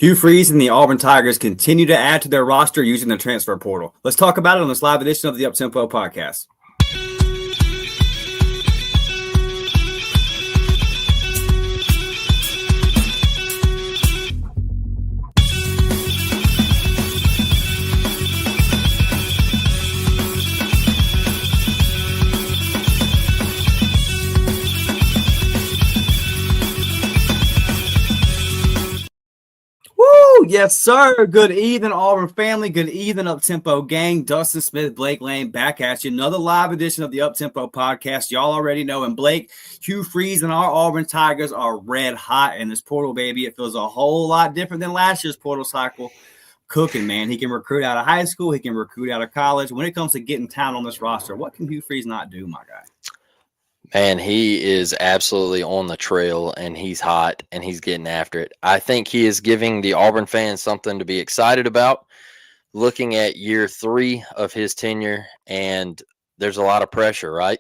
Hugh Freeze and the Auburn Tigers continue to add to their roster using the transfer portal. Let's talk about it on this live edition of the Uptempo podcast. Yes, sir. Good evening, Auburn family. Good evening, Uptempo gang. Dustin Smith, Blake Lane, back at you. Another live edition of the Uptempo podcast. Y'all already know. And Blake, Hugh Freeze, and our Auburn Tigers are red hot in this portal, baby. It feels a whole lot different than last year's portal cycle. Cooking, man. He can recruit out of high school. He can recruit out of college. When it comes to getting talent on this roster, what can Hugh Freeze not do, my guy? Man, he is absolutely on the trail, and he's hot, and he's getting after it. I think he is giving the Auburn fans something to be excited about, looking at year 3 of his tenure, and there's a lot of pressure, right?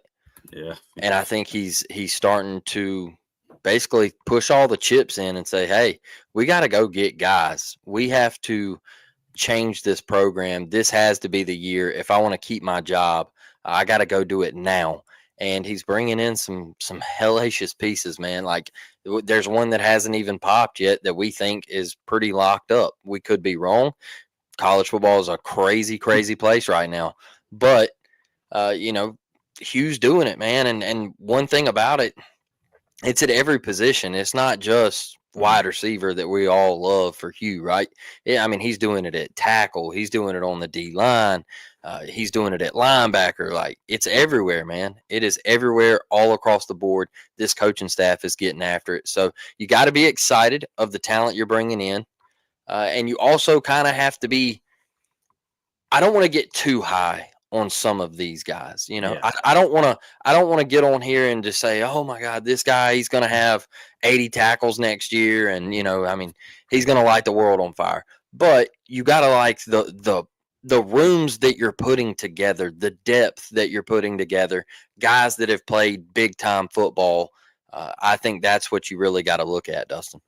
Yeah. And I think he's starting to basically push all the chips in and say, hey, we got to go get guys. We have to change this program. This has to be the year. If I want to keep my job, I got to go do it now. And he's bringing in some hellacious pieces, man. Like there's one that hasn't even popped yet that we think is pretty locked up. We could be wrong. College football is a crazy, crazy place right now. But, Hugh's doing it, man. And one thing about it, it's at every position. It's not just wide receiver that we all love for Hugh, right? Yeah, I mean, he's doing it at tackle. He's doing it on the D line. He's doing it at linebacker. Like, it's everywhere, man. It is everywhere, all across the board. This coaching staff is getting after it. So you got to be excited of the talent you're bringing in. And you also kind of have to be – I don't want to get too high on some of these guys. Yeah. I don't want to get on here and just say, oh my God, this guy, he's going to have 80 tackles next year. And, he's going to light the world on fire. But you got to like the rooms that you're putting together, the depth that you're putting together, guys that have played big time football. I think that's what you really got to look at, Dustin.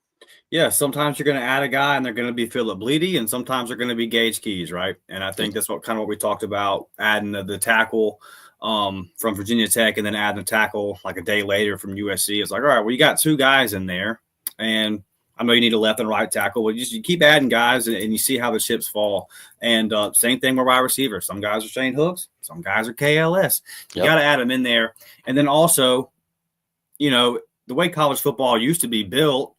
Yeah, sometimes you're going to add a guy and they're going to be Philip Bleedy, and sometimes they're going to be Gage Keys, right? And I think that's what we talked about, adding the tackle from Virginia Tech and then adding the tackle like a day later from USC. It's like, all right, well, you got 2 guys in there, and I know you need a left and right tackle, but you keep adding guys and you see how the chips fall. And same thing with wide receivers. Some guys are Shane Hooks, some guys are KLS. You got to add them in there. And then also, the way college football used to be built,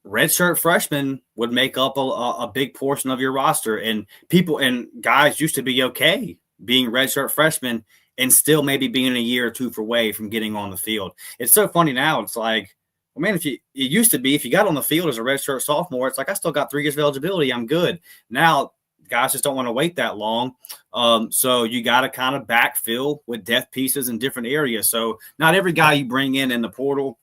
redshirt freshmen would make up a big portion of your roster, and people and guys used to be okay being redshirt freshmen and still maybe being a year or 2 away from getting on the field. It's so funny now. It's like, well, man, it used to be if you got on the field as a redshirt sophomore, it's like I still got 3 years of eligibility. I'm good. Now guys just don't want to wait that long. So you got to kind of backfill with depth pieces in different areas. So not every guy you bring in the portal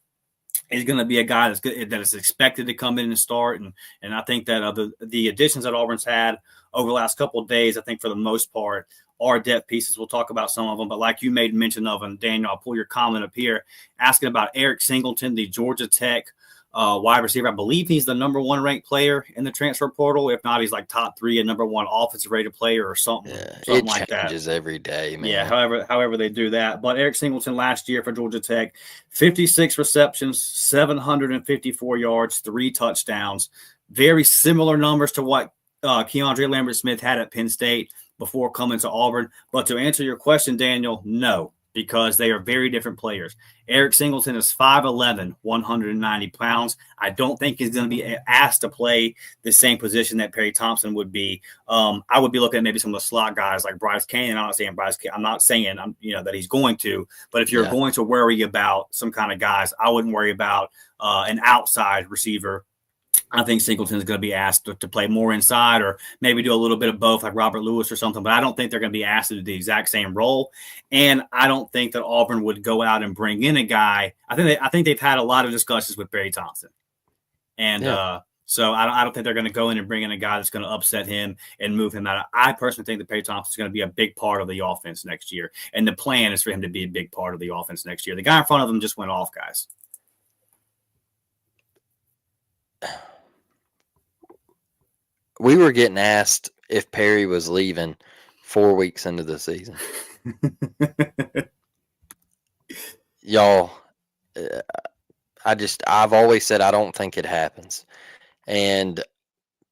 is going to be a guy that's good, that is expected to come in and start. And I think that the additions that Auburn's had over the last couple of days, I think for the most part, are depth pieces. We'll talk about some of them, but like you made mention of, and Daniel, I'll pull your comment up here, asking about Eric Singleton, the Georgia Tech wide receiver. I believe he's the number 1 ranked player in the transfer portal. If not, he's like top 3 and number 1 offensive rated player or something, something like that. It changes every day, man. Yeah, however they do that. But Eric Singleton last year for Georgia Tech, 56 receptions, 754 yards, 3 touchdowns. Very similar numbers to what Keandre Lambert-Smith had at Penn State before coming to Auburn. But to answer your question, Daniel, no, because they are very different players. Eric Singleton is 5'11", 190 pounds. I don't think he's going to be asked to play the same position that Perry Thompson would be. I would be looking at maybe some of the slot guys like Bryce Cannon. I'm not saying that he's going to, but if you're going to worry about some kind of guys, I wouldn't worry about an outside receiver. I think Singleton is going to be asked to play more inside or maybe do a little bit of both like Robert Lewis or something, but I don't think they're going to be asked to do the exact same role. And I don't think that Auburn would go out and bring in a guy. I think they've had a lot of discussions with Barry Thompson. And so I don't think they're going to go in and bring in a guy that's going to upset him and move him out. I personally think that Perry Thompson is going to be a big part of the offense next year. And the plan is for him to be a big part of the offense next year. The guy in front of him just went off, guys. we were getting asked if Perry was leaving 4 weeks into the season. Y'all, uh, I've always said I don't think it happens. And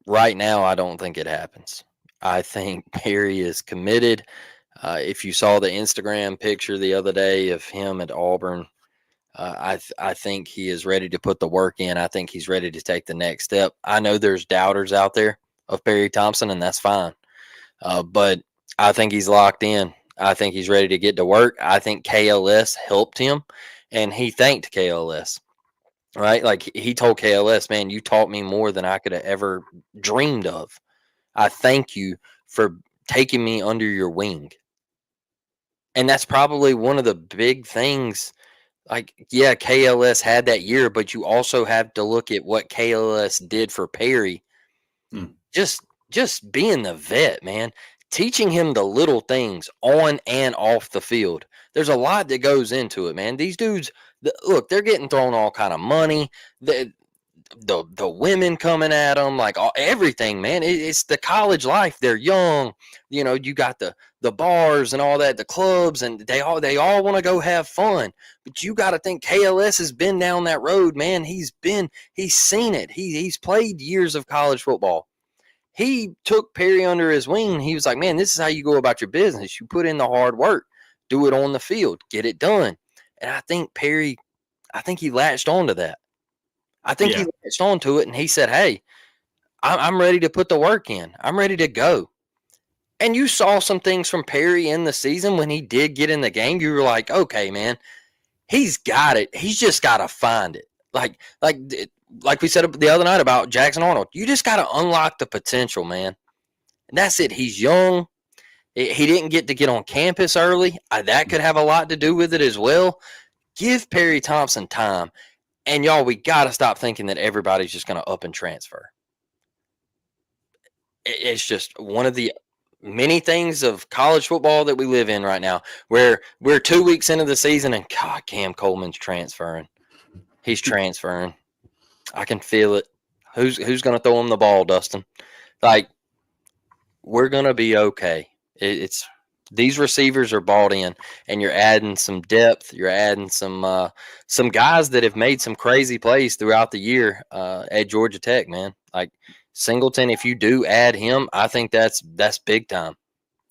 right now, I don't think it happens. I think Perry is committed. If you saw the Instagram picture the other day of him at Auburn, I think he is ready to put the work in. I think he's ready to take the next step. I know there's doubters out there of Perry Thompson, and that's fine. But I think he's locked in. I think he's ready to get to work. I think KLS helped him, and he thanked KLS. Right? Like he told KLS, man, you taught me more than I could have ever dreamed of. I thank you for taking me under your wing. And that's probably one of the big things. Like, yeah, KLS had that year, but you also have to look at what KLS did for Perry. Just being the vet, man, teaching him the little things on and off the field. There's a lot that goes into it, man. These dudes, look, they're getting thrown all kind of money. The women coming at them, like everything, man. It's the college life. They're young, you got the bars and all that, the clubs, and they all want to go have fun. But you got to think KLS has been down that road, man. He's seen it. He's played years of college football. He took Perry under his wing. He was like, man, this is how you go about your business. You put in the hard work, do it on the field, get it done. And I think Perry, he latched on to that. I think he latched on to it, and he said, hey, I'm ready to put the work in. I'm ready to go. And you saw some things from Perry in the season when he did get in the game. You were like, okay, man, he's got it. He's just got to find it. Like we said the other night about Jackson Arnold, you just got to unlock the potential, man. And that's it. He's young. He didn't get to get on campus early. That could have a lot to do with it as well. Give Perry Thompson time. And y'all, we got to stop thinking that everybody's just going to up and transfer. It's just one of the many things of college football that we live in right now, where we're 2 weeks into the season and God, Cam Coleman's transferring. He's transferring. I can feel it. Who's going to throw him the ball, Dustin? Like, we're going to be okay. It's these receivers are bought in, and you're adding some depth. You're adding some guys that have made some crazy plays throughout the year at Georgia Tech, man. Like Singleton, if you do add him, I think that's big time.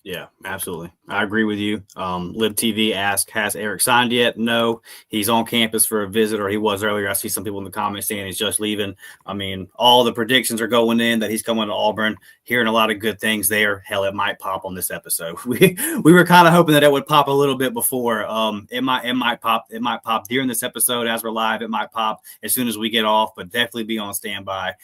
Yeah, absolutely. I agree with you. Live TV asked, has Eric signed yet? No, he's on campus for a visit, or he was earlier. I see some people in the comments saying he's just leaving. I mean, all the predictions are going in that he's coming to Auburn. Hearing a lot of good things there. Hell, it might pop on this episode. We were kind of hoping that it would pop a little bit before. It might pop. It might pop during this episode as we're live. It might pop as soon as we get off, but definitely be on standby.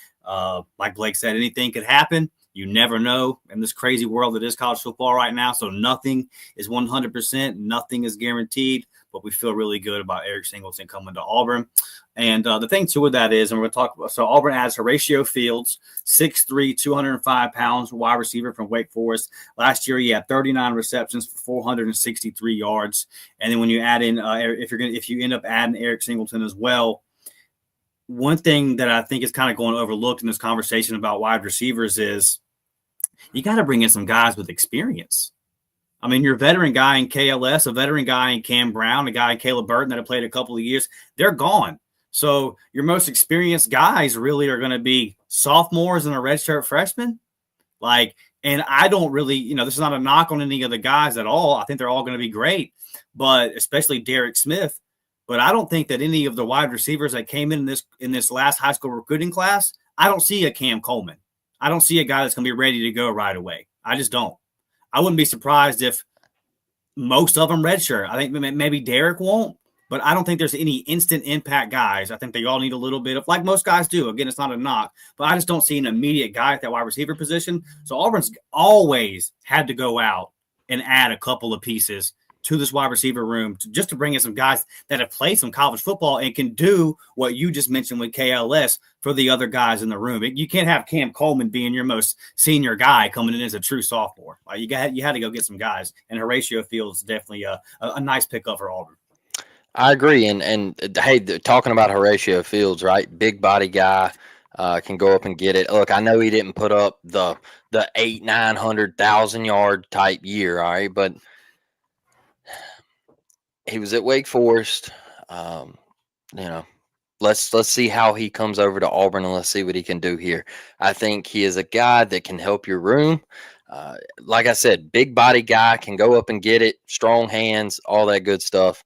Like Blake said, anything could happen. You never know in this crazy world that is college football right now. So nothing is 100%. Nothing is guaranteed. But we feel really good about Eric Singleton coming to Auburn. And the thing, too, with that is, and we're going to talk about, so Auburn adds Horatio Fields, 6'3", 205 pounds, wide receiver from Wake Forest. Last year, he had 39 receptions for 463 yards. And then when you add in, if you end up adding Eric Singleton as well, one thing that I think is kind of going overlooked in this conversation about wide receivers is you got to bring in some guys with experience. I mean, your veteran guy in KLS, a veteran guy in Cam Brown, a guy in Caleb Burton that have played a couple of years, they're gone. So your most experienced guys really are going to be sophomores and a redshirt freshman. And I don't really, this is not a knock on any of the guys at all. I think they're all going to be great, but especially Derek Smith. But I don't think that any of the wide receivers that came in this last high school recruiting class, I don't see a Cam Coleman. I don't see a guy that's going to be ready to go right away. I just don't. I wouldn't be surprised if most of them redshirt. I think maybe Derek won't, but I don't think there's any instant impact guys. I think they all need a little bit of, like most guys do. Again, it's not a knock, but I just don't see an immediate guy at that wide receiver position. So Auburn's always had to go out and add a couple of pieces to this wide receiver room just to bring in some guys that have played some college football and can do what you just mentioned with KLS for the other guys in the room. You can't have Cam Coleman being your most senior guy coming in as a true sophomore. You had to go get some guys, and Horatio Fields is definitely a nice pickup for Auburn. I agree. And hey, talking about Horatio Fields, right? Big body guy. can go up and get it. Look, I know he didn't put up the 800,000-900,000 yard type year, all right, but he was at Wake Forest. Um, you know, let's see how he comes over to Auburn, and let's see what he can do here. I think he is a guy that can help your room. Like I said, big body guy, can go up and get it, strong hands, all that good stuff.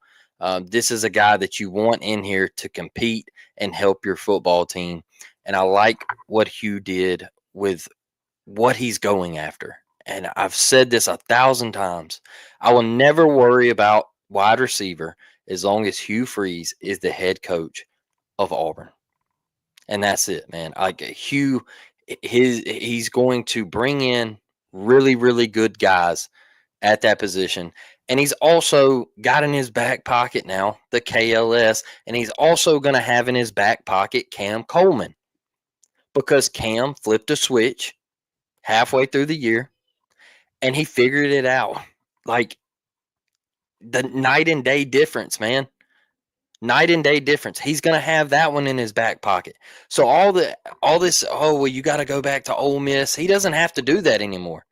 This is a guy that you want in here to compete and help your football team. And I like what Hugh did with what he's going after. And I've said this 1,000 times. I will never worry about wide receiver as long as Hugh Freeze is the head coach of Auburn. And that's it, man. Like Hugh, he's going to bring in really, really good guys at that position. And he's also got in his back pocket now the KLS, and he's also going to have in his back pocket Cam Coleman, because Cam flipped a switch halfway through the year and he figured it out. Like the night and day difference, man. Night and day difference. He's going to have that one in his back pocket. So all this, oh, well, you got to go back to Ole Miss. He doesn't have to do that anymore.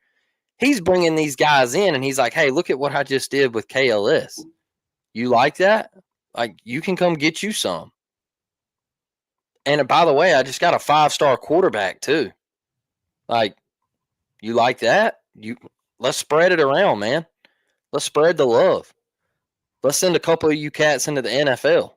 He's bringing these guys in, and he's like, hey, look at what I just did with KLS. You like that? Like, you can come get you some. And by the way, I just got a 5-star quarterback too. Like, you like that? Let's spread it around, man. Let's spread the love. Let's send a couple of you cats into the NFL.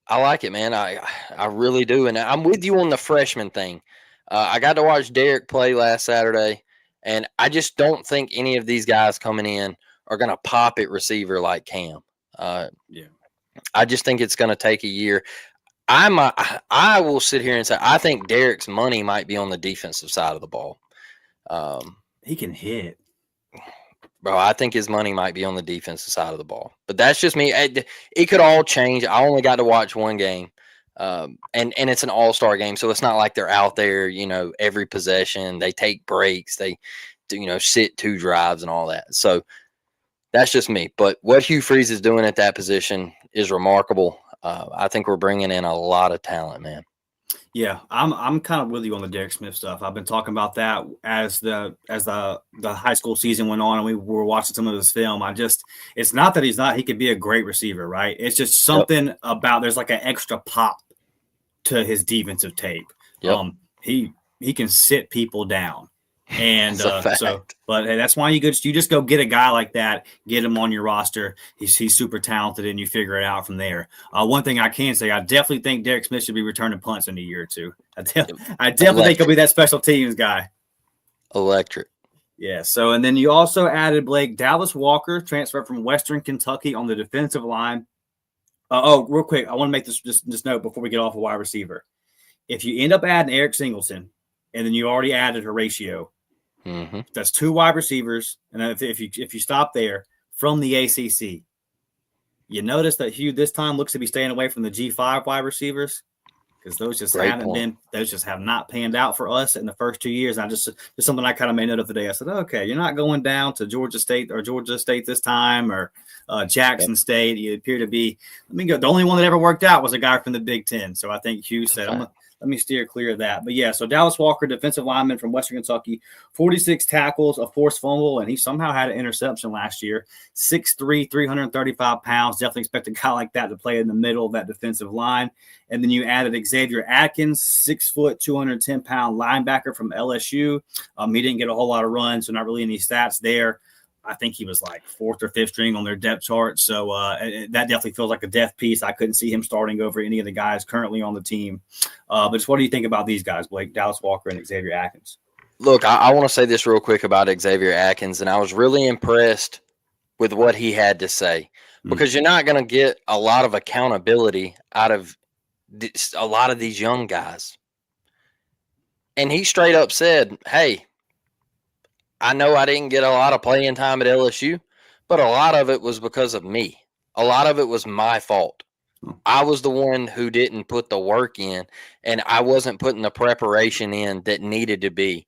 I like it, man. I really do. And I'm with you on the freshman thing. I got to watch Derek play last Saturday, and I just don't think any of these guys coming in are going to pop at receiver like Cam. Yeah. I just think it's going to take a year. I will sit here and say I think Derek's money might be on the defensive side of the ball. He can hit. Bro, I think his money might be on the defensive side of the ball. But that's just me. It could all change. I only got to watch one game. And it's an all-star game, so it's not like they're out there, every possession. They take breaks. They, sit 2 drives and all that. So that's just me. But what Hugh Freeze is doing at that position is remarkable. I think we're bringing in a lot of talent, man. Yeah, I'm kind of with you on the Derek Smith stuff. I've been talking about that as the high school season went on and we were watching some of his film. It's not that he could be a great receiver, right? It's just something about there's like an extra pop to his defensive tape. Yep. He can sit people down. And but hey, that's why you just go get a guy like that, get him on your roster. He's super talented, and you figure it out from there. One thing I can say, I definitely think Derek Smith should be returning punts in a year or two. I definitely think he'll be that special teams guy. Electric. Yeah. So, and then you also added Blake Dallas Walker, transferred from Western Kentucky on the defensive line. Real quick, I want to make this note before we get off a wide receiver. If you end up adding Eric Singleton, and then you already added Horatio. Mm-hmm. That's 2 wide receivers, and if you stop there from the ACC, you notice that Hugh this time looks to be staying away from the G5 wide receivers because those just have not panned out for us in the first 2 years. And just something I kind of made note of today. I said, okay, you're not going down to Georgia State this time or Jackson State. You appear to be. The only one that ever worked out was a guy from the Big Ten. So I think Hugh said, let me steer clear of that. But yeah, so Dallas Walker, defensive lineman from Western Kentucky, 46 tackles, a forced fumble, and he somehow had an interception last year. 6'3", 335 pounds. Definitely expect a guy like that to play in the middle of that defensive line. And then you added Xavier Atkins, 6 foot, 210-pound linebacker from LSU. He didn't get a whole lot of runs, so not really any stats there. I think he was like 4th or 5th string on their depth chart. So that definitely feels like a depth piece. I couldn't see him starting over any of the guys currently on the team. But just what do you think about these guys, Blake, Dallas Walker and Xavier Atkins? Look, I want to say this real quick about Xavier Atkins, and I was really impressed with what he had to say because you're not going to get a lot of accountability out of a lot of these young guys. And he straight up said, hey, I know I didn't get a lot of playing time at LSU, but a lot of it was because of me. A lot of it was my fault. I was the one who didn't put the work in, and I wasn't putting the preparation in that needed to be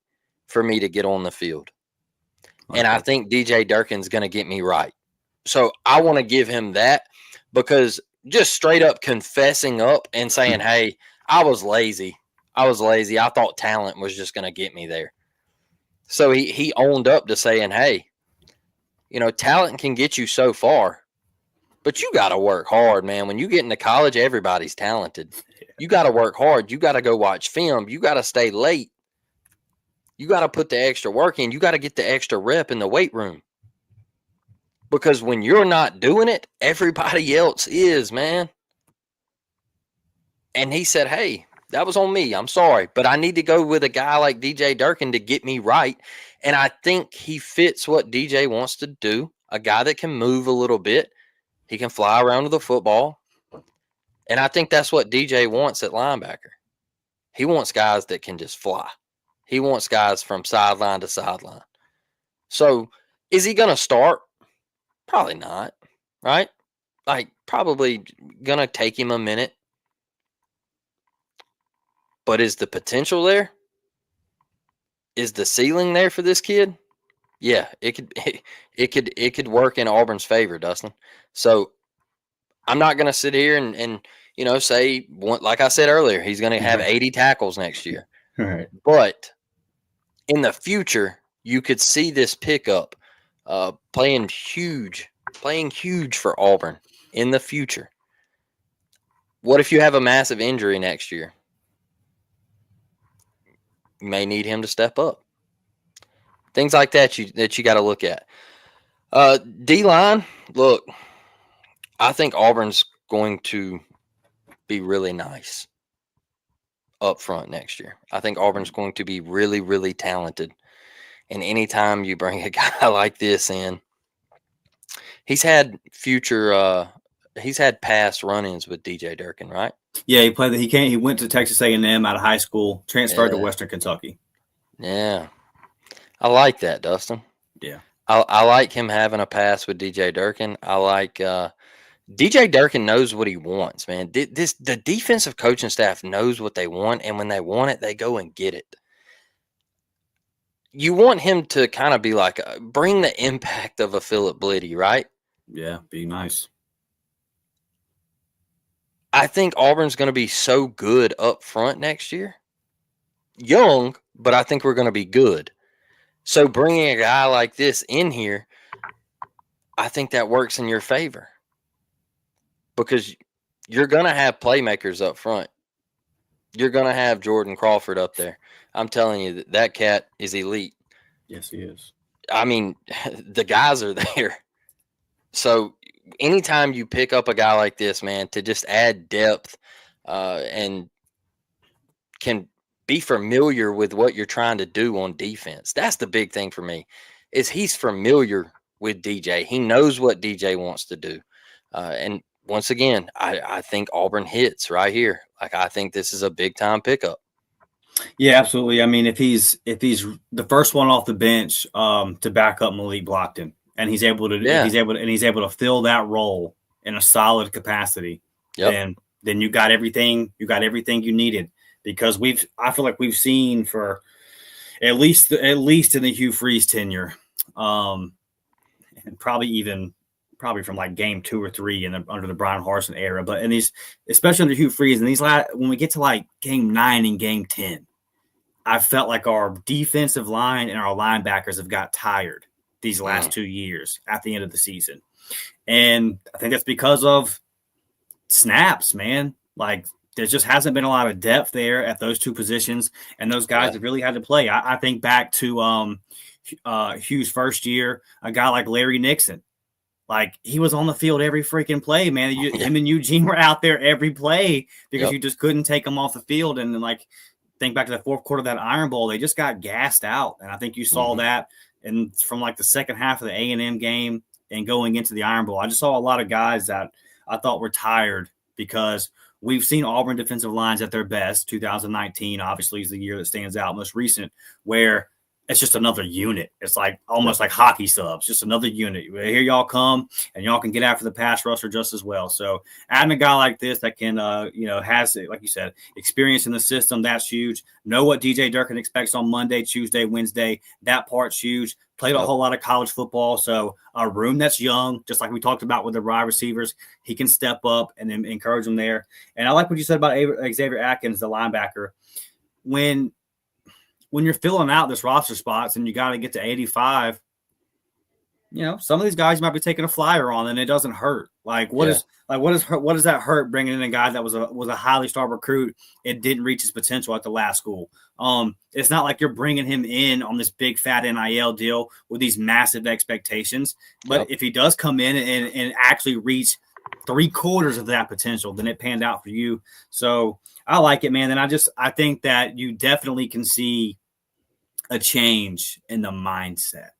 for me to get on the field. Okay. And I think DJ Durkin's going to get me right. So I want to give him that because just straight up confessing up and saying, hey, I was lazy. I thought talent was just going to get me there. So he owned up to saying, hey, talent can get you so far, but you got to work hard, man. When you get into college, everybody's talented. You got to work hard. You got to go watch film. You got to stay late. You got to put the extra work in. You got to get the extra rep in the weight room. Because when you're not doing it, everybody else is, man. And he said, hey, that was on me. I'm sorry. But I need to go with a guy like DJ Durkin to get me right. And I think he fits what DJ wants to do. A guy that can move a little bit. He can fly around with the football. And I think that's what DJ wants at linebacker. He wants guys that can just fly. He wants guys from sideline to sideline. So is he going to start? Probably not, right? Like, probably going to take him a minute. But is the potential there? Is the ceiling there for this kid? Yeah, it could work in Auburn's favor, Dustin. So I'm not going to sit here and say, like I said earlier, he's going to have 80 tackles next year. All right. But in the future, you could see this pickup playing huge for Auburn in the future. What if you have a massive injury next year? You may need him to step up. Things like that you got to look at. D-line, look, I think Auburn's going to be really nice up front next year. I think Auburn's going to be really, really talented. And anytime you bring a guy like this in, he's had past run-ins with DJ Durkin, right? Yeah, he went to Texas A&M out of high school, transferred to Western Kentucky. Yeah. I like that, Dustin. Yeah. I like him having a pass with DJ Durkin. I like DJ Durkin knows what he wants, man. The defensive coaching staff knows what they want, and when they want it, they go and get it. You want him to kind of be like, bring the impact of a Philip Blitty, right? Yeah, be nice. I think Auburn's going to be so good up front next year. Young, but I think we're going to be good. So bringing a guy like this in here, I think that works in your favor. Because you're going to have playmakers up front. You're going to have Jordan Crawford up there. I'm telling you, that cat is elite. Yes, he is. I mean, the guys are there. So anytime you pick up a guy like this, man, to just add depth and can be familiar with what you're trying to do on defense. That's the big thing for me, is he's familiar with DJ. He knows what DJ wants to do. And once again, I think Auburn hits right here. Like, I think this is a big time pickup. Yeah, absolutely. I mean, if he's the first one off the bench to back up Malik Blockton, and he's able to fill that role in a solid capacity, then you got everything you needed. Because I feel like we've seen for at least in the Hugh Freeze tenure, and probably from like game 2 or 3 under the Brian Harsin era, but in these, especially under Hugh Freeze, and when we get to like game 9 and game 10, I felt like our defensive line and our linebackers have got tired these last 2 years at the end of the season. And I think that's because of snaps, man. Like, there just hasn't been a lot of depth there at those two positions, and those guys have really had to play. I think back to Hugh's first year, a guy like Larry Nixon. Like, he was on the field every freaking play, man. Him and Eugene were out there every play because you just couldn't take them off the field. And then, like, think back to the fourth quarter of that Iron Bowl, they just got gassed out. And I think you saw that and from like the second half of the A&M game and going into the Iron Bowl. I just saw a lot of guys that I thought were tired because we've seen Auburn defensive lines at their best. 2019 obviously is the year that stands out, most recent, where it's just another unit. It's like almost like hockey subs, just another unit. Here y'all come, and y'all can get after the pass rusher just as well. So adding a guy like this that can, has, like you said, experience in the system, that's huge. Know what DJ Durkin expects on Monday, Tuesday, Wednesday. That part's huge. Played a whole lot of college football, so a room that's young, just like we talked about with the wide receivers, he can step up and then encourage them there. And I like what you said about Xavier Atkins, the linebacker. When you're filling out this roster spots and you got to get to 85, some of these guys might be taking a flyer on and it doesn't hurt. What does that hurt bringing in a guy that was a highly star recruit and didn't reach his potential at the last school? It's not like you're bringing him in on this big fat NIL deal with these massive expectations. But if he does come in and actually reach 3/4 of that potential, then it panned out for you. So I like it, man. And I think that you definitely can see a change in the mindset.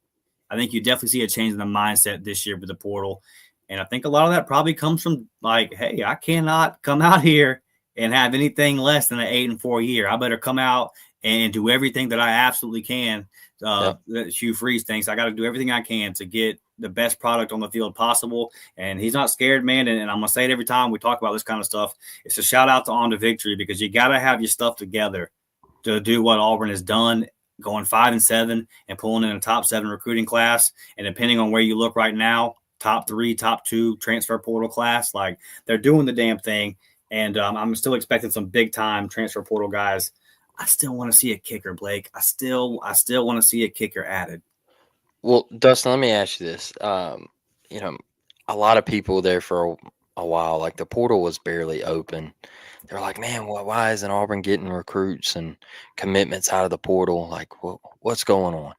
I think you definitely see a change in the mindset this year with the portal. And I think a lot of that probably comes from like, hey, I cannot come out here and have anything less than an 8-4 year. I better come out and do everything that I absolutely can. Hugh Freeze thinks I got to do everything I can to get the best product on the field possible. And he's not scared, man. And I'm going to say it every time we talk about this kind of stuff. It's a shout out to On to Victory, because you got to have your stuff together to do what Auburn has done, going 5-7 and pulling in a top 7 recruiting class. And depending on where you look right now, top 3, top 2 transfer portal class, like they're doing the damn thing. And I'm still expecting some big time transfer portal guys. I still want to see a kicker, Blake. I still want to see a kicker added. Well, Dustin, let me ask you this. A lot of people there for a while, like the portal was barely open. They're like, man, why isn't Auburn getting recruits and commitments out of the portal? Like, what's going on?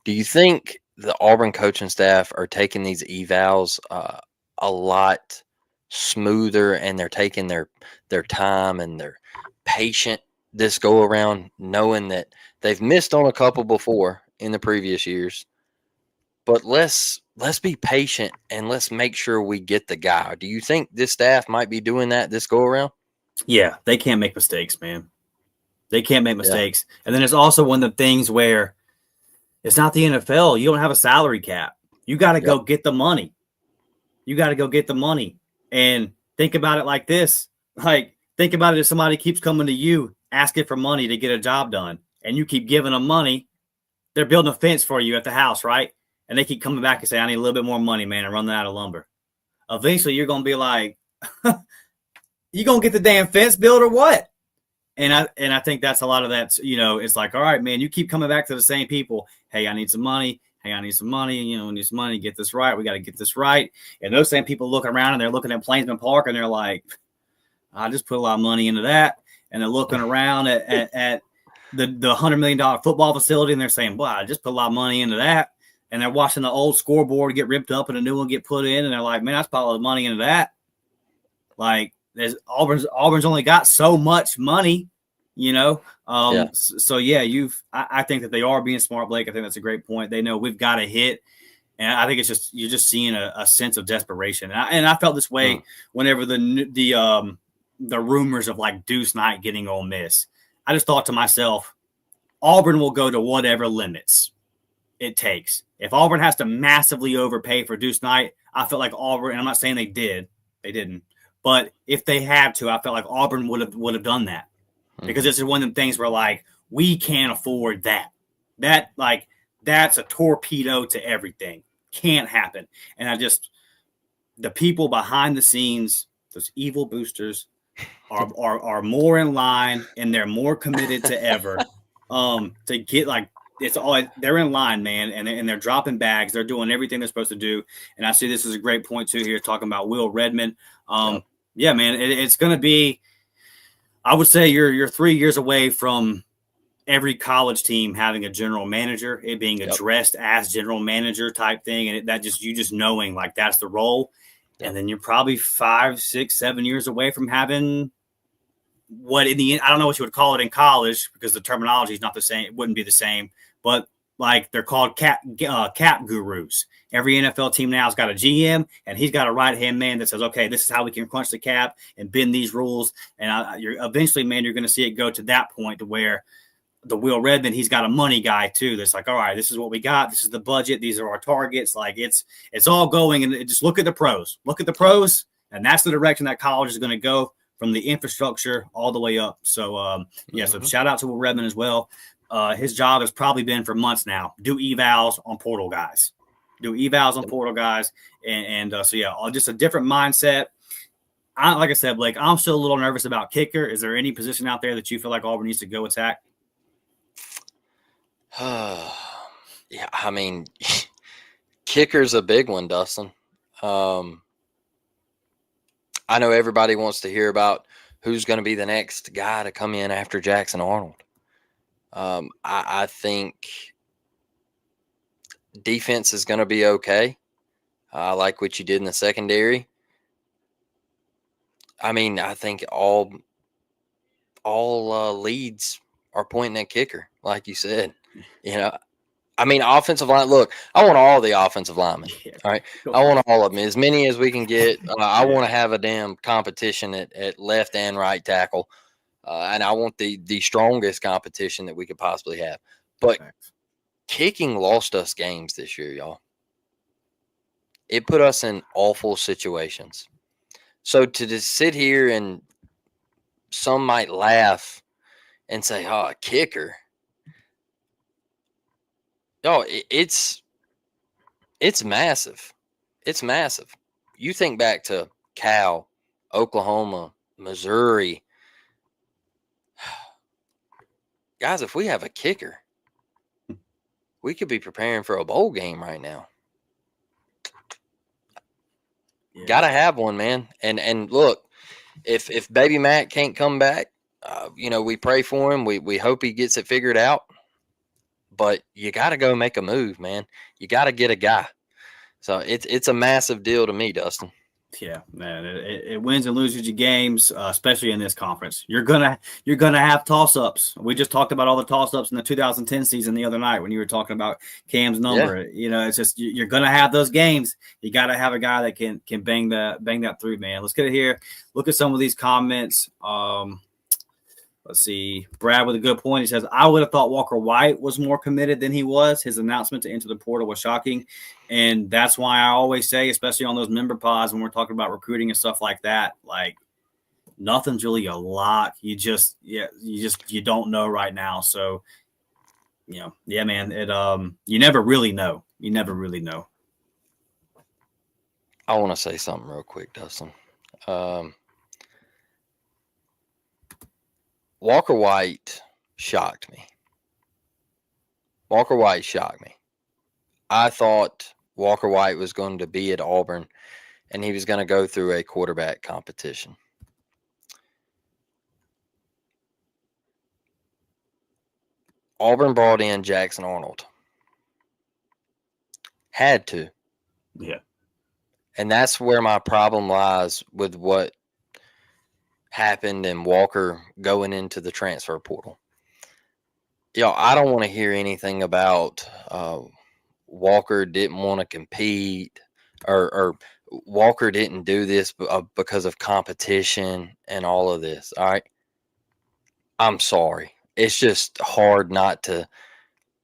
Do you think the Auburn coaching staff are taking these evals a lot smoother, and they're taking their time and they're patient this go around, knowing that they've missed on a couple before in the previous years? But let's be patient and let's make sure we get the guy. Do you think this staff might be doing that this go around? Yeah, they can't make mistakes, man. They can't make mistakes. Yeah. And then it's also one of the things where it's not the NFL. You don't have a salary cap. You got to go get the money. You got to go get the money. And think about it like this. Like, think about it if somebody keeps coming to you asking for money to get a job done, and you keep giving them money, they're building a fence for you at the house, right? And they keep coming back and say, I need a little bit more money, man, and running out of lumber. Eventually, you're going to be like, you going to get the damn fence built or what? And I think that's a lot of that, it's like, all right, man, you keep coming back to the same people. Hey, I need some money. Hey, I need some money. I need some money. Get this right. We got to get this right. And those same people look around and they're looking at Plainsman Park and they're like, I just put a lot of money into that. And they're looking around at the $100 million football facility and they're saying, wow, I just put a lot of money into that. And they're watching the old scoreboard get ripped up and a new one get put in. And they're like, man, I put a lot of money into that. Like, Auburn's only got so much money, So I think that they are being smart, Blake. I think that's a great point. They know we've got to hit. And I think it's just, you're just seeing a sense of desperation. And I felt this way whenever the rumors of like Deuce Knight getting Ole Miss. I just thought to myself, Auburn will go to whatever limits it takes. If Auburn has to massively overpay for Deuce Knight, I felt like Auburn, and I'm not saying they didn't, but if they had to, I felt like Auburn would have done that, because this is one of the things where like, we can't afford that. That's a torpedo to everything. Can't happen. And the people behind the scenes, those evil boosters, are more in line and they're more committed to ever to get like, it's all, they're in line, man, and they're dropping bags. They're doing everything they're supposed to do. And I see this is a great point too here, talking about Will Redmond. Yeah, man, it's going to be, I would say you're 3 years away from every college team having a general manager, it being addressed as general manager type thing. And you just knowing like that's the role. And then you're probably 5, 6, 7 years away from having what in the end, I don't know what you would call it in college because the terminology is not the same. It wouldn't be the same, but like they're called cap gurus. Every NFL team now has got a GM and he's got a right-hand man that says, okay, this is how we can crunch the cap and bend these rules. And you're eventually, man, you're going to see it go to that point to where the Will Redmond, he's got a money guy too. That's like, all right, this is what we got. This is the budget. These are our targets. Like it's all going. And just look at the pros. Look at the pros, and that's the direction that college is going to go, from the infrastructure all the way up. So so shout out to Will Redmond as well. His job has probably been for months now. Do evals on portal guys. And just a different mindset. Like I said, Blake, I'm still a little nervous about kicker. Is there any position out there that you feel like Auburn needs to go attack? Yeah, I mean, kicker's a big one, Dustin. I know everybody wants to hear about who's going to be the next guy to come in after Jackson Arnold. I think defense is going to be okay. I like what you did in the secondary. I mean, I think all leads are pointing at kicker, like you said. You know, I mean, offensive line. Look, I want all the offensive linemen. All right, I want all of them, as many as we can get. I want to have a damn competition at left and right tackle, and I want the strongest competition that we could possibly have. But kicking lost us games this year, y'all. It put us in awful situations. So to just sit here and some might laugh and say, "Oh, a kicker." No, it's massive. It's massive. You think back to Cal, Oklahoma, Missouri. Guys, if we have a kicker, we could be preparing for a bowl game right now. Yeah. Gotta have one, man. And look, if Baby Matt can't come back, we pray for him. We hope he gets it figured out. But you got to go make a move, man. You got to get a guy. So it's a massive deal to me, Dustin. Yeah, man. It wins and loses you games, especially in this conference. You're gonna have toss-ups. We just talked about all the toss-ups in the 2010 season the other night when you were talking about Cam's number. Yeah. It's just you're gonna have those games. You got to have a guy that can bang that through, man. Let's get it here. Look at some of these comments. Let's see. Brad with a good point. He says, I would have thought Walker White was more committed than he was. His announcement to enter the portal was shocking. And that's why I always say, especially on those member pods when we're talking about recruiting and stuff like that, like nothing's really a lock. You don't know right now. So, yeah, man, you never really know. I want to say something real quick, Dustin. Walker White shocked me. I thought Walker White was going to be at Auburn and he was going to go through a quarterback competition. Auburn brought in Jackson Arnold. Had to. Yeah. And that's where my problem lies with what happened and Walker going into the transfer portal. I don't want to hear anything about Walker didn't want to compete or Walker didn't do this because of competition and all of this. All right. I'm sorry. It's just hard not to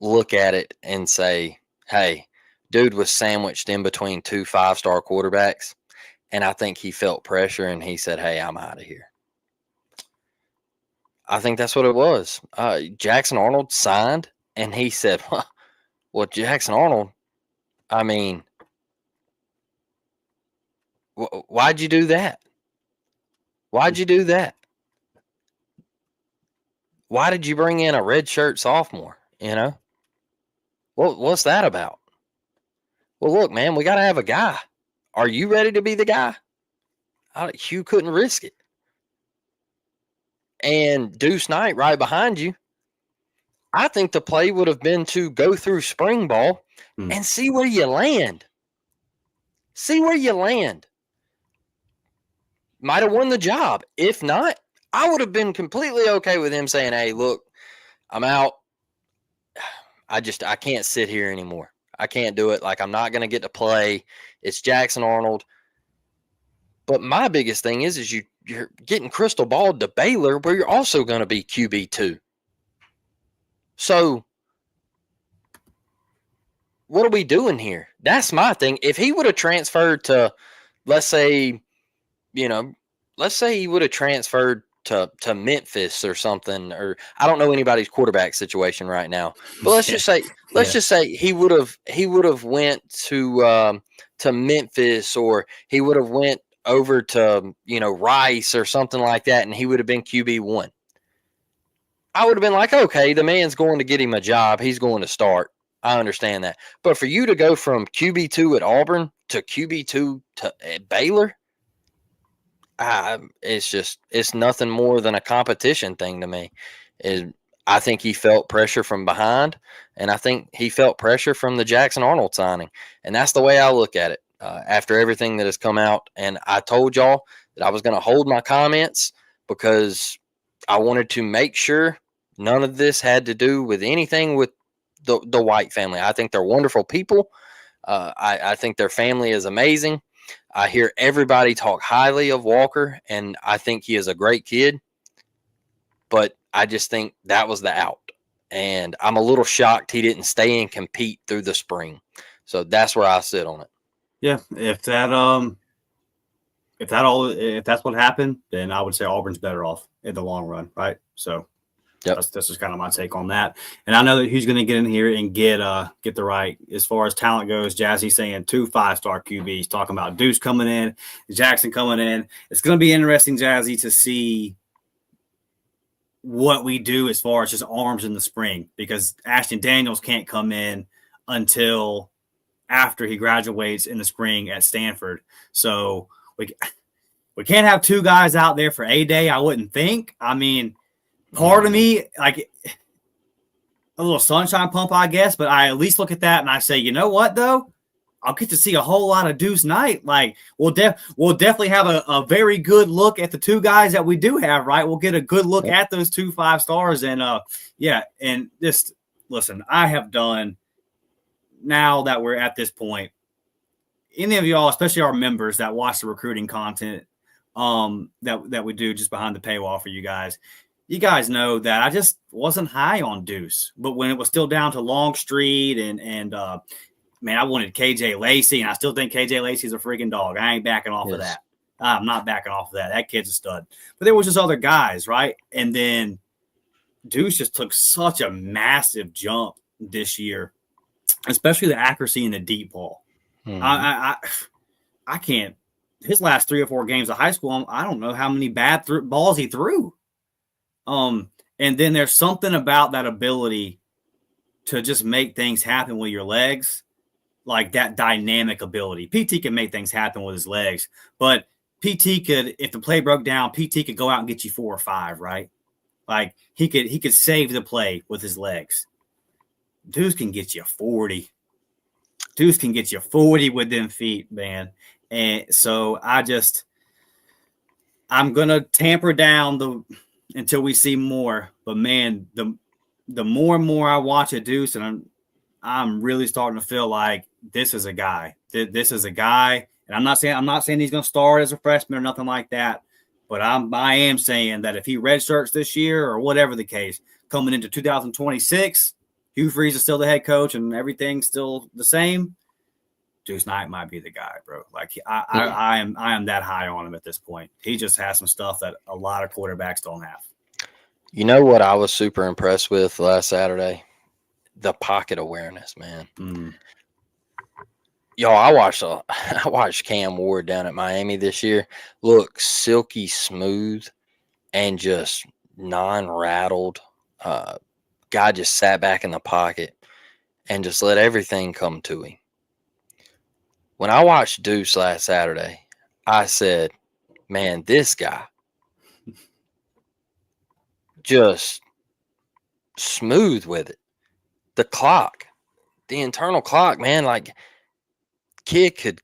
look at it and say, hey, dude was sandwiched in between two 5-star quarterbacks. And I think he felt pressure and he said, hey, I'm out of here. I think that's what it was. Jackson Arnold signed, and he said, well, Jackson Arnold, I mean, why'd you do that? Why did you bring in a redshirt sophomore, What's that about? Well, look, man, we got to have a guy. Are you ready to be the guy? Hugh couldn't risk it. And Deuce Knight right behind you, I think the play would have been to go through spring ball and see where you land. Might have won the job. If not, I would have been completely okay with him saying, hey, look, I'm out. I can't sit here anymore. I can't do it. Like, I'm not going to get to play. It's Jackson Arnold. But my biggest thing is you're getting crystal balled to Baylor, where you're also going to be QB2. So what are we doing here? That's my thing. If he would have transferred to, let's say, you know, let's say he would have transferred to Memphis or something, or I don't know anybody's quarterback situation right now, but let's Yeah. just say Yeah. he would have went to Memphis, or he would have went over to Rice or something like that, and he would have been QB1. I would have been like, okay, the man's going to get him a job. He's going to start. I understand that. But for you to go from QB2 at Auburn to QB2 at Baylor, it's nothing more than a competition thing to me. Is I think he felt pressure from behind, and I think he felt pressure from the Jackson Arnold signing, and that's the way I look at it. After everything that has come out, and I told y'all that I was going to hold my comments because I wanted to make sure none of this had to do with anything with the White family. I think they're wonderful people. I think their family is amazing. I hear everybody talk highly of Walker, and I think he is a great kid. But I just think that was the out. And I'm a little shocked he didn't stay and compete through the spring. So that's where I sit on it. Yeah. If that's what happened, then I would say Auburn's better off in the long run, right? So Yep. that's just kind of my take on that. And I know that he's going to get in here and get the right as far as talent goes. Jazzy saying 2 5-star QBs, talking about Deuce coming in, Jackson coming in. It's going to be interesting, Jazzy, to see what we do as far as just arms in the spring, because Ashton Daniels can't come in until after he graduates in the spring at Stanford. So we can't have 2 guys out there for A-Day, I wouldn't think. I mean, part of me, like a little sunshine pump, I guess, but I at least look at that and I say, you know what, though? I'll get to see a whole lot of Deuce Knight. Like, we'll definitely have a very good look at the 2 guys that we do have, right? We'll get a good look at those 2 5-stars. And, yeah, and just listen, I have done, now that we're at this point, any of y'all, especially our members that watch the recruiting content that we do just behind the paywall for you guys know that I just wasn't high on Deuce. But when it was still down to Longstreet and man, I wanted KJ Lacey, and I still think KJ Lacey's a freaking dog. I ain't backing off of that. I'm not backing off of that. That kid's a stud. But there was just other guys, right? And then Deuce just took such a massive jump this year, especially the accuracy in the deep ball. I can't. His last 3 or 4 games of high school, I don't know how many bad balls he threw. And then there's something about that ability to just make things happen with your legs, like that dynamic ability. PT can make things happen with his legs, but PT could, if the play broke down, PT could go out and get you 4 or 5, right? Like he could save the play with his legs. Deuce can get you 40. Deuce can get you 40 with them feet, man. And so I'm gonna tamper down until we see more. But man, the more and more I watch a Deuce, and I'm really starting to feel like this is a guy. This is a guy, and I'm not saying he's gonna start as a freshman or nothing like that. But I am saying that if he redshirts this year or whatever the case, coming into 2026, Hugh Freeze is still the head coach and everything's still the same. Deuce Knight might be the guy, bro. Like I am that high on him at this point. He just has some stuff that a lot of quarterbacks don't have. You know what I was super impressed with last Saturday? The pocket awareness, man. Yo, I watched Cam Ward down at Miami this year. Look silky smooth and just non-rattled. Guy just sat back in the pocket and just let everything come to him. When I watched Deuce last Saturday, I said, man, this guy just smooth with it. The clock, the internal clock, man, like kid could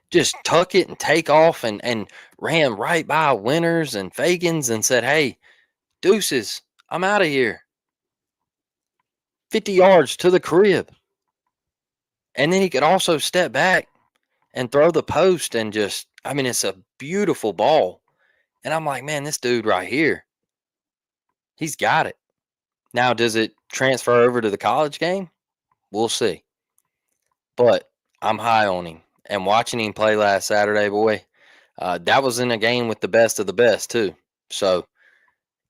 just tuck it and take off and ran right by Winners and Fagans and said, hey, Deuces, I'm out of here. 50 yards to the crib. And then he could also step back and throw the post and just, I mean, it's a beautiful ball. And I'm like, man, this dude right here, he's got it. Now, does it transfer over to the college game? We'll see. But I'm high on him. And watching him play last Saturday, boy, that was in a game with the best of the best, too. So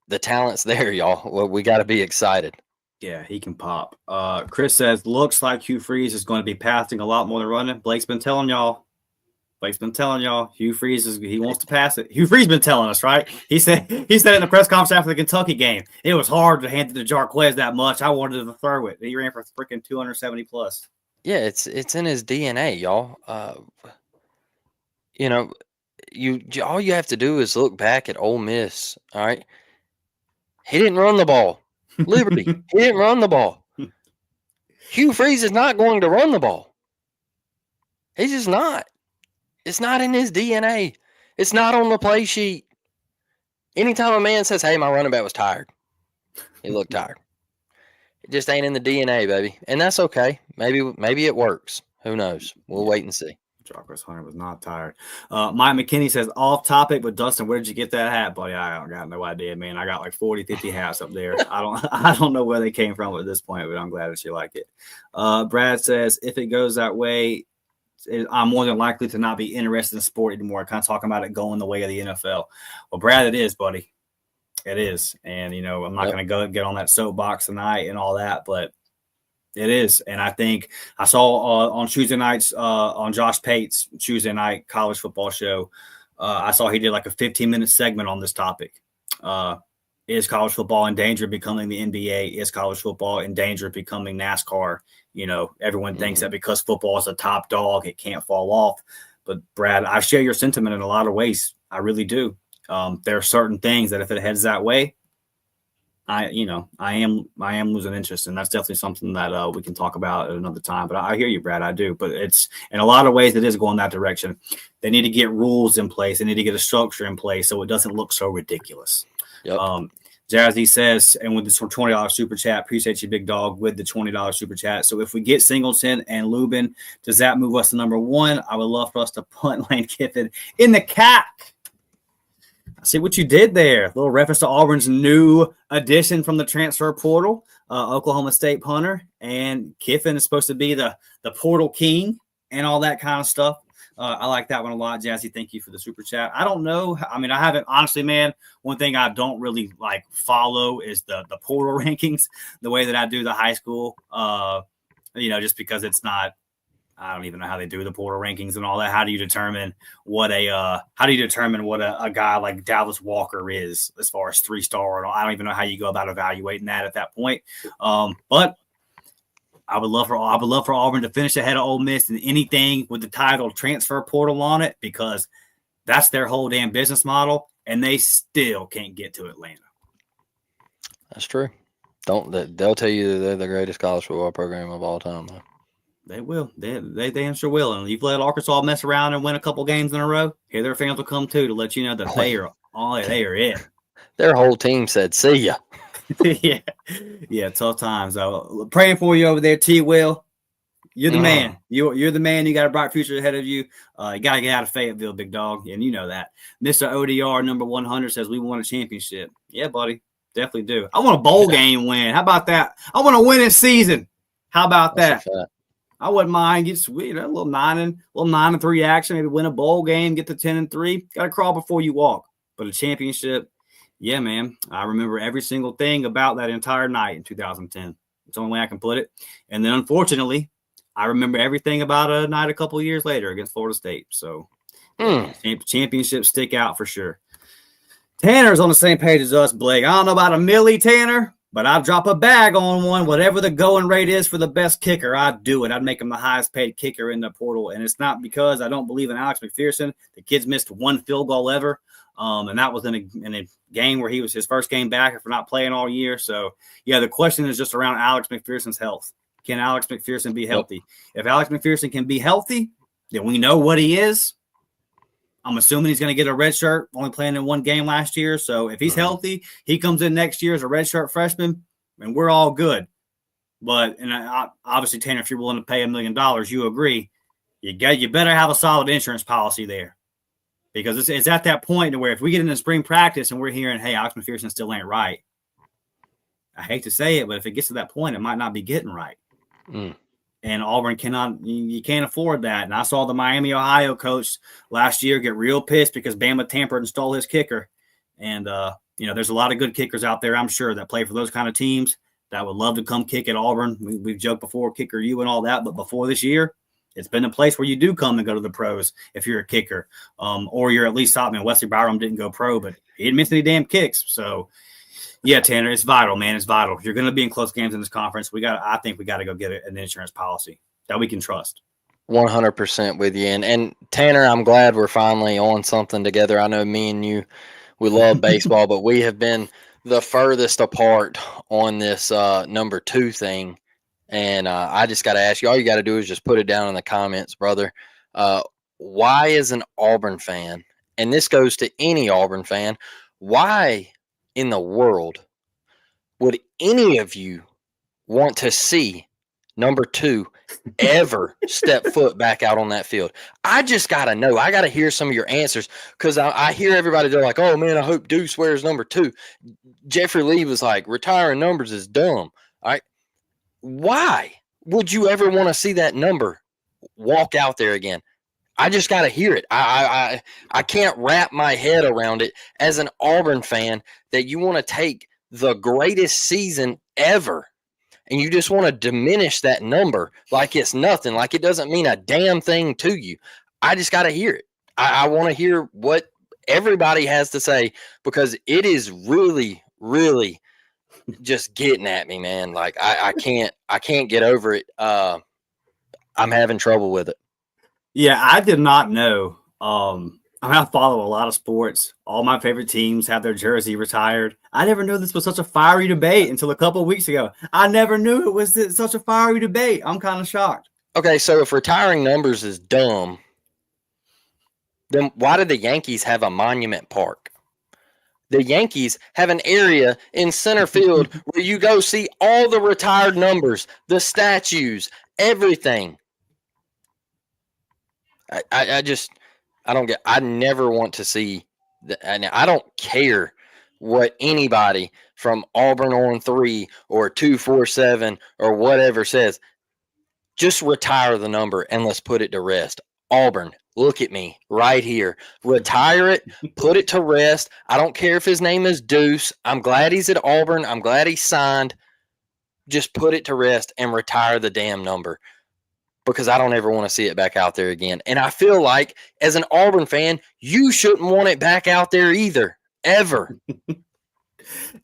the talent's there, y'all. Well, we got to be excited. Yeah, he can pop. Chris says, looks like Hugh Freeze is going to be passing a lot more than running. Blake's been telling y'all. Hugh Freeze he wants to pass it. Hugh Freeze been telling us, right? He said in the press conference after the Kentucky game, it was hard to hand it to Jarquez that much. I wanted to throw it. He ran for freaking 270 plus. Yeah, it's in his DNA, y'all. You know, all you have to do is look back at Ole Miss. All right, he didn't run the ball. Liberty, he didn't run the ball. Hugh Freeze is not going to run the ball. He's just not. It's not in his DNA. It's not on the play sheet. Anytime a man says, "Hey, my running back was tired," he looked tired. It just ain't in the DNA, baby, and that's okay. Maybe it works. Who knows? We'll wait and see. Jarquez Hunter was not tired. Mike McKinney says, off topic, but Dustin, where did you get that hat, buddy? I got no idea, man. I got like 40, 50 hats up there. I don't know where they came from at this point, but I'm glad that you like it. Brad says, if it goes that way, I'm more than likely to not be interested in sport anymore. Kind of talking about it going the way of the NFL. Well, Brad, it is, buddy. It is. And, I'm not going to go get on that soapbox tonight and all that, but it is. And I think I saw on Tuesday nights on Josh Pate's Tuesday night college football show, I saw he did like a 15-minute segment on this topic. Is college football in danger of becoming the NBA? Is college football in danger of becoming NASCAR? Everyone thinks that because football is a top dog, it can't fall off. But Brad, I share your sentiment in a lot of ways. I really do. There are certain things that if it heads that way, I am losing interest, and that's definitely something that we can talk about at another time. But I hear you, Brad. I do. But it's in a lot of ways it is going that direction. They need to get rules in place. They need to get a structure in place so it doesn't look so ridiculous. Yep. Jazzy says, and with this $20 super chat, appreciate you, big dog, with the $20 super chat. So if we get Singleton and Lubin, does that move us to number one? I would love for us to punt Lane Kiffin in the CAC. I see what you did there. A little reference to Auburn's new addition from the transfer portal, Oklahoma State punter. And Kiffin is supposed to be the portal king and all that kind of stuff. I like that one a lot, Jazzy. Thank you for the super chat. I don't know. I mean, I haven't, honestly, man, one thing I don't really follow is the portal rankings the way that I do the high school, just because it's not, I don't even know how they do the portal rankings and all that. How do you determine what a guy like Dallas Walker is as far as 3-star? I don't even know how you go about evaluating that at that point. But I would love for Auburn to finish ahead of Ole Miss in anything with the title transfer portal on it, because that's their whole damn business model, and they still can't get to Atlanta. That's true. They'll tell you that they're the greatest college football program of all time, though. They will. They damn sure will. And you've let Arkansas mess around and win a couple games in a row, here their fans will come too to let you know that they are it. Their whole team said, "See ya." yeah, tough times. So praying for you over there, T. Will. You're the man. You're the man. You got a bright future ahead of you. You got to get out of Fayetteville, big dog, and you know that. Mr. ODR number 100 says we won a championship. Yeah, buddy, definitely do. I want a bowl game win. How about that? I want a winning season. How about that? I wouldn't mind get a little 9-3 action. Maybe win a bowl game, get to 10-3. Got to crawl before you walk. But a championship. Yeah, man. I remember every single thing about that entire night in 2010. It's the only way I can put it. And then, unfortunately, I remember everything about a night a couple of years later against Florida State. So, championships stick out for sure. Tanner's on the same page as us, Blake. I don't know about a millie, Tanner, but I'd drop a bag on one. Whatever the going rate is for the best kicker, I'd do it. I'd make him the highest paid kicker in the portal. And it's not because I don't believe in Alex McPherson. The kid's missed one field goal ever. And that was in a game where he was his first game back after not playing all year. So, yeah, the question is just around Alex McPherson's health. Can Alex McPherson be healthy? If Alex McPherson can be healthy, then we know what he is. I'm assuming he's going to get a red shirt, only playing in one game last year. So if he's healthy, he comes in next year as a red shirt freshman, and we're all good. But obviously, Tanner, if you're willing to pay $1 million, you agree. You better have a solid insurance policy there. Because it's at that point where if we get into spring practice and we're hearing, hey, Alex McPherson still ain't right, hate to say it, but if it gets to that point, it might not be getting right. And Auburn you can't afford that. And I saw the Miami, Ohio coach last year get real pissed because Bama tampered and stole his kicker. And, there's a lot of good kickers out there, I'm sure, that play for those kind of teams that would love to come kick at Auburn. We've joked before, kicker you and all that. But before this year, it's been a place where you do come and go to the pros if you're a kicker. Or you're at least top. Wesley Byram didn't go pro, but he didn't miss any damn kicks. So, yeah, Tanner, it's vital, man. It's vital. If you're going to be in close games in this conference, I think we got to go get an insurance policy that we can trust. 100% with you. And Tanner, I'm glad we're finally on something together. I know me and you, we love baseball, but we have been the furthest apart on this number 2 thing. And I just got to ask you, all you got to do is just put it down in the comments, brother. Why, as an Auburn fan, and this goes to any Auburn fan, why in the world would any of you want to see number 2 ever step foot back out on that field? I just got to know. I got to hear some of your answers, because I hear everybody, they're like, oh, man, I hope Deuce wears number 2. Jeffrey Lee was like, retiring numbers is dumb. All right. Why would you ever want to see that number walk out there again? I just got to hear it. I can't wrap my head around it as an Auburn fan that you want to take the greatest season ever and you just want to diminish that number like it's nothing, like it doesn't mean a damn thing to you. I just got to hear it. I want to hear what everybody has to say, because it is really, really just getting at me, man. Like I can't get over it. I'm having trouble with it. Yeah, I did not know. I follow a lot of sports. All my favorite teams have their jersey retired. I never knew this was such a fiery debate until a couple of weeks ago. I never knew it was such a fiery debate. I'm kind of shocked. Okay, so if retiring numbers is dumb, then why do the Yankees have a monument park? The Yankees have an area in center field where you go see all the retired numbers, the statues, everything. I never want to see and I don't care what anybody from Auburn on 3 or 247 or whatever says. Just retire the number and let's put it to rest. Auburn, look at me right here. Retire it, put it to rest. I don't care if his name is Deuce. I'm glad he's at Auburn. I'm glad he signed. Just put it to rest and retire the damn number, because I don't ever want to see it back out there again. And I feel like, as an Auburn fan, you shouldn't want it back out there either, ever.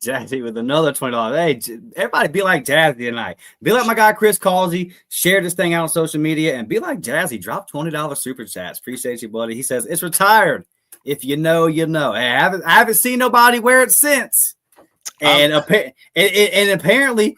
Jazzy with another $20. Hey, everybody be like Jazzy tonight. Be like my guy Chris Causey. Share this thing out on social media and be like Jazzy. Drop $20 super chats. Appreciate you, buddy. He says it's retired. If you know, you know. Hey, I haven't seen nobody wear it since. And apparently,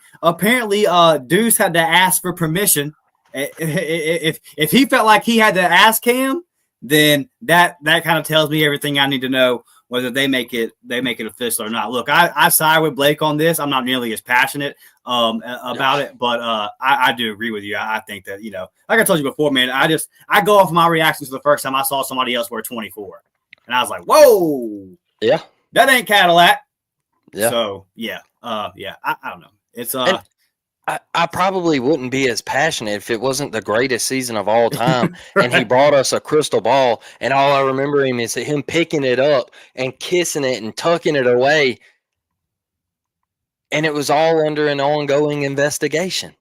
Deuce had to ask for permission. If he felt like he had to ask him, then that kind of tells me everything I need to know, whether they make it official or not. Look, I side with Blake on this. I'm not nearly as passionate about it, but I do agree with you. I think that, like I told you before, man, I go off my reactions to the first time I saw somebody else wear 24, and I was like, whoa, yeah, that ain't Cadillac. Yeah. So I don't know. It's I probably wouldn't be as passionate if it wasn't the greatest season of all time and he brought us a crystal ball, and all I remember is him picking it up and kissing it and tucking it away, and it was all under an ongoing investigation.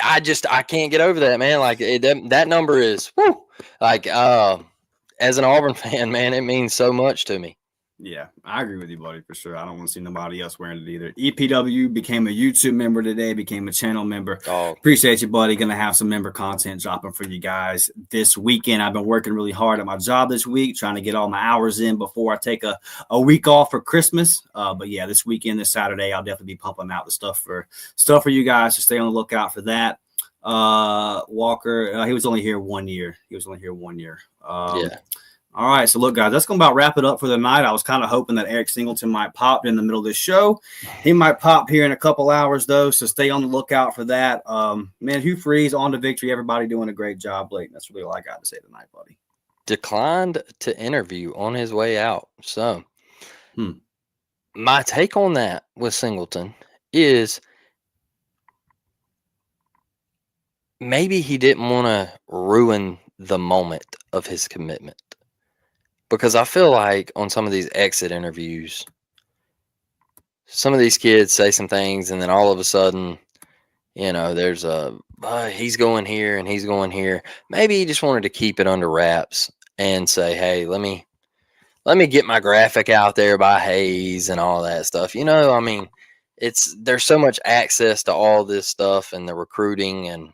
I can't get over that, man. Like that number is like as an Auburn fan, man, it means so much to me. Yeah, I agree with you, buddy, for sure. I don't want to see nobody else wearing it either. EPW became a YouTube member today, became a channel member. Oh. Appreciate you, buddy. Going to have some member content dropping for you guys this weekend. I've been working really hard at my job this week, trying to get all my hours in before I take a week off for Christmas. But yeah, this weekend, this Saturday, I'll definitely be pumping out the stuff for you guys, to stay on the lookout for that. Walker, he was only here 1 year. Yeah. All right, so look, guys, that's going to about wrap it up for the night. I was kind of hoping that Eric Singleton might pop in the middle of this show. He might pop here in a couple hours, though, so stay on the lookout for that. Man, Hugh Freeze on to victory. Everybody doing a great job, Blake. That's really all I got to say tonight, buddy. Declined to interview on his way out. So, my take on that with Singleton is maybe he didn't want to ruin the moment of his commitment, because I feel like on some of these exit interviews, some of these kids say some things, and then all of a sudden, there's he's going here and he's going here. Maybe he just wanted to keep it under wraps and say, hey, let me get my graphic out there by Hayes and all that stuff. I mean, there's so much access to all this stuff and the recruiting, and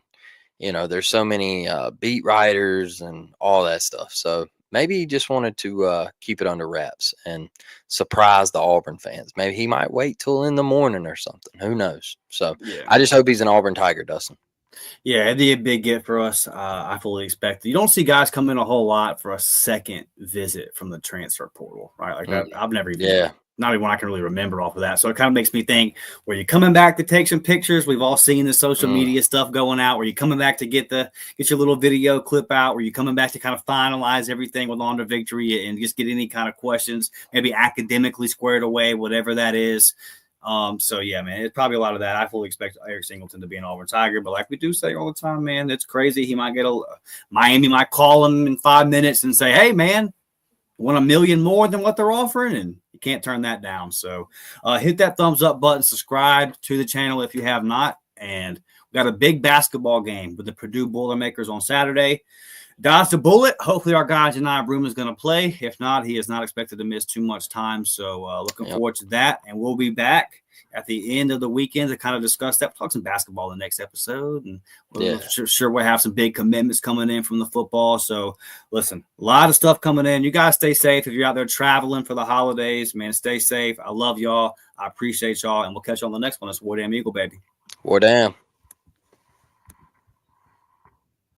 there's so many beat writers and all that stuff. So maybe he just wanted to keep it under wraps and surprise the Auburn fans. Maybe he might wait till in the morning or something. Who knows? So Yeah. I just hope he's an Auburn Tiger, Dustin. Yeah, it'd be a big get for us. I fully expect it. You don't see guys come in a whole lot for a second visit from the transfer portal, right? Like that, I've never even, not even one I can really remember off of that. So it kind of makes me think, were you coming back to take some pictures? We've all seen the social media stuff going out. Were you coming back to get your little video clip out? Were you coming back to kind of finalize everything with On to Victory and just get any kind of questions, maybe academically squared away, whatever that is? So yeah, man, it's probably a lot of that. I fully expect Eric Singleton to be an Auburn Tiger, but like we do say all the time, man, it's crazy. He might Miami might call him in 5 minutes and say, hey man, want $1 million more than what they're offering, and you can't turn that down. So hit that thumbs up button, subscribe to the channel if you have not, and we got a big basketball game with the Purdue Boilermakers on Saturday. Dodge the bullet. Hopefully our guy Janai Broom is going to play. If not, he is not expected to miss too much time. So looking forward to that. And we'll be back at the end of the weekend to kind of discuss that. We'll talk some basketball in the next episode. And sure we'll have some big commitments coming in from the football. So listen, a lot of stuff coming in. You guys stay safe. If you're out there traveling for the holidays, man, stay safe. I love y'all. I appreciate y'all. And we'll catch you on the next one. It's War Damn Eagle, baby. War Damn.